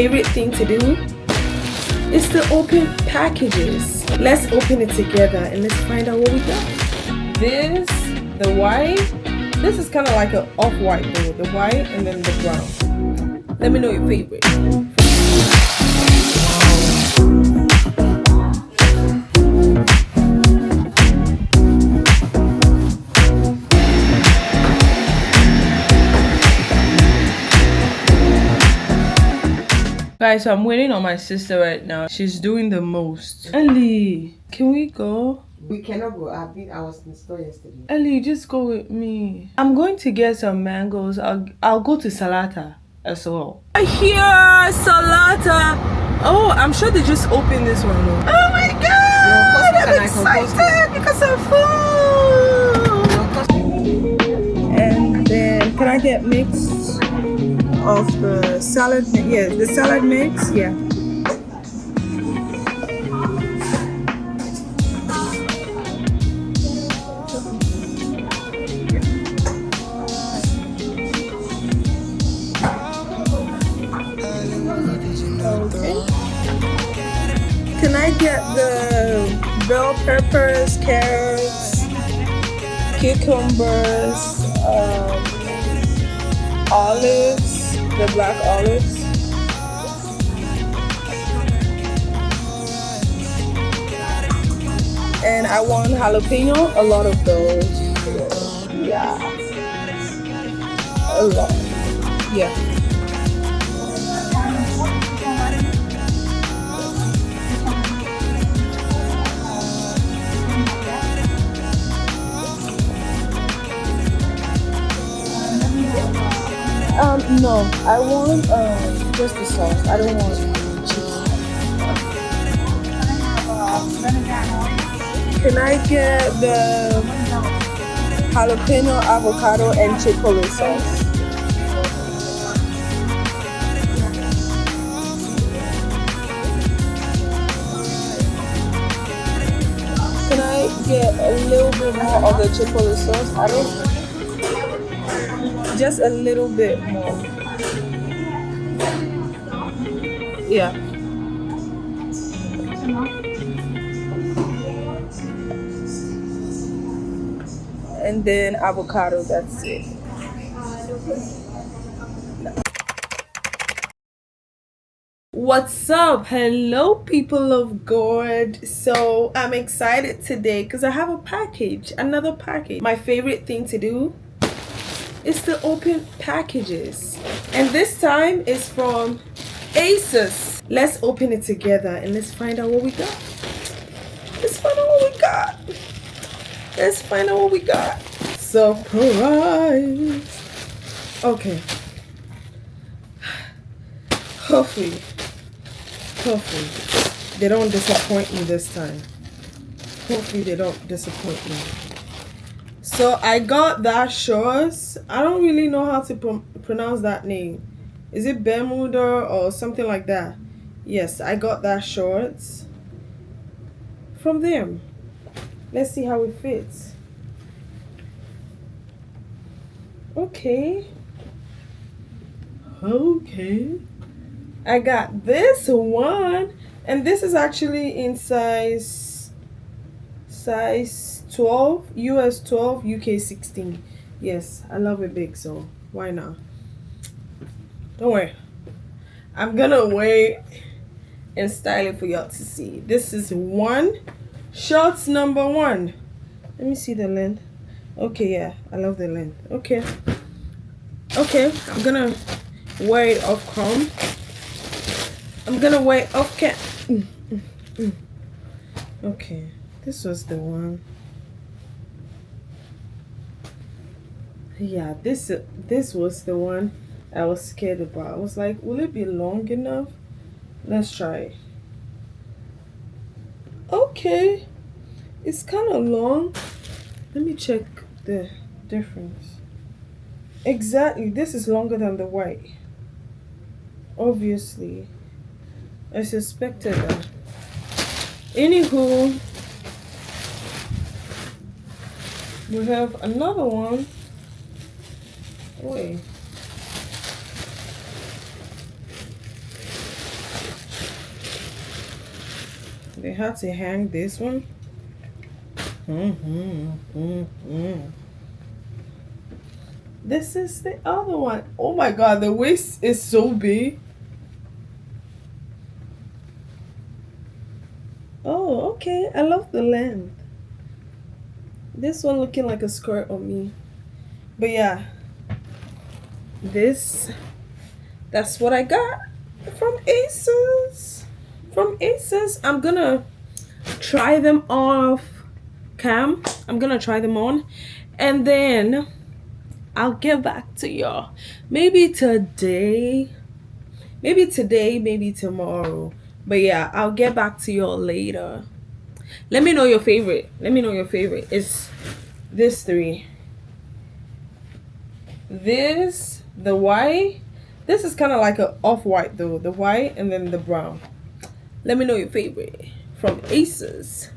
favorite thing to do is to open packages. Let's open it together and let's find out what we got. This, the white, this is kind of like an off-white though, the white and then the brown. Let me know your favorite. Guys, so I'm waiting on my sister right now. She's doing the most. Ellie, can we go? We cannot go. I was in the store yesterday. Ellie, just go with me. I'm going to get some mangoes. I'll go to Salata as well. Here, Salata. Oh, I'm sure they just opened this one. Though. Oh my god! I'm excited because I'm full. And then, can I get mix of the salad? Yeah, the salad mix. Yeah. Can I get the bell peppers, carrots, cucumbers, olives, the black olives? And I want jalapeno, a lot of those. Yeah. A lot. Yeah. No, I want just the sauce. I don't want cheese. Can I get the jalapeno, avocado, and chipotle sauce? Can I get a little bit more of the chipotle sauce? I don't. Just a little bit more. Yeah. And then avocado, that's it. What's up? Hello, people of God. So I'm excited today because I have a package, another package. My favorite thing to do is to open packages, and this time is from Asus. Let's open it together and let's find out what we got. Let's find out what we got. Let's find out what we got. Surprise. Okay. Hopefully they don't disappoint me this time. Hopefully they don't disappoint me. So I got that shorts. I don't really know how to pronounce that name. Is it Bermuda or something like that? Yes, I got that shorts from them. Let's see how it fits. Okay. I got this one, and this is actually in size 12, US 12, UK 16. Yes, I love it big, so why not? Don't worry. I'm gonna wait and style it for y'all to see. This is shorts number 1. Let me see the length. Okay, yeah, I love the length. Okay, I'm gonna wear it off chrome. Okay, this was the one. Yeah, this was the one I was scared about. I was like, will it be long enough? Let's try it. Okay, it's kind of long. Let me check the difference. Exactly, this is longer than the white. Obviously, I suspected that. Anywho, we have another one. Wait. They had to hang this one. This is the other one. Oh my god, the waist is so big. Oh, okay. I love the length. This one looking like a skirt on me. But yeah, that's what I got from Asus. From Asus. I'm gonna try them off cam. I'm gonna try them on, and then I'll get back to y'all. Maybe today, maybe tomorrow. But yeah, I'll get back to y'all later. Let me know your favorite. It's this three. This, the white. This is kind of like a off-white though. The white and then the brown. Let me know your favorite from Asus.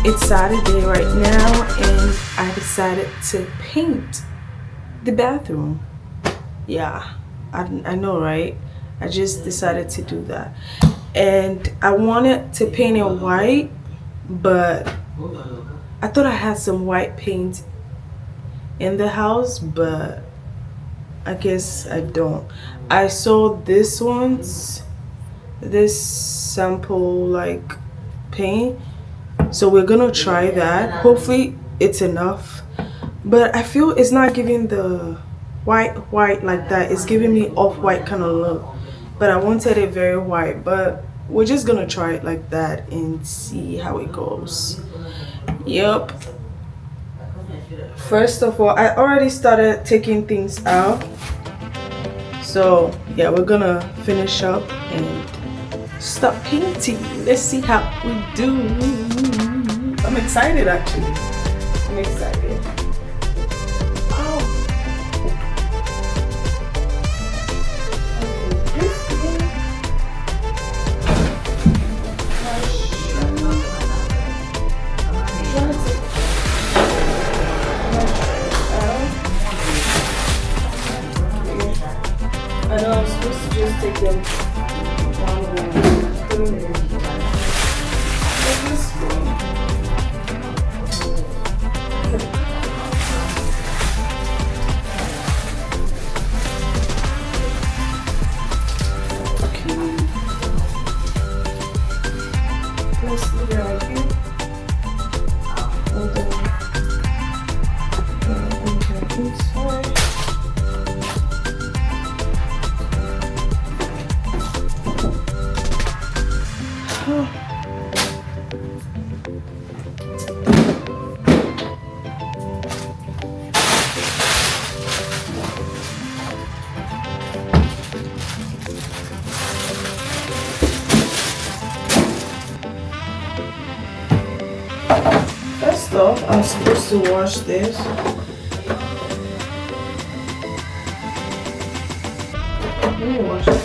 It's Saturday right now, and I decided to paint the bathroom. Yeah, I know, right? I just decided to do that. And I wanted to paint it white, but I thought I had some white paint in the house, but I guess I don't. I saw this sample like paint, so we're gonna try that. Hopefully it's enough, but I feel it's not giving the white like that. It's giving me off-white kind of look, but I wanted it very white. But we're just gonna try it like that and see how it goes. Yep. First of all, I already started taking things out, so yeah, we're gonna finish up and start painting. Let's see how we do. I'm excited, actually. I'm excited. Oh. Okay, this thing. I know I'm supposed to just take them one way. Let's leave it right here. Hold on. Inside. First off, I'm supposed to wash this. Let me wash it.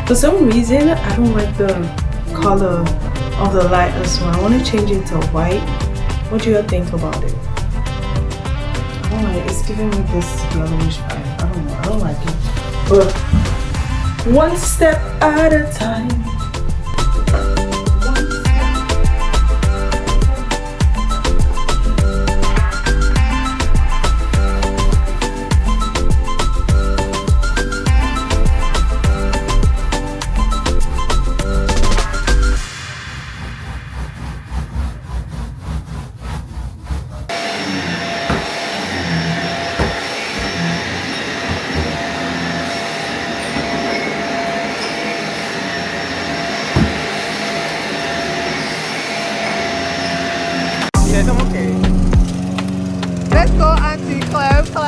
For some reason, I don't like the color of the light as well. I want to change it to white. What do you think about it? I don't like it. It's giving me this yellowish vibe. I don't know. I don't like it. But one step at a time. Yes, I'm okay. Let's go, Auntie. Clap, clap.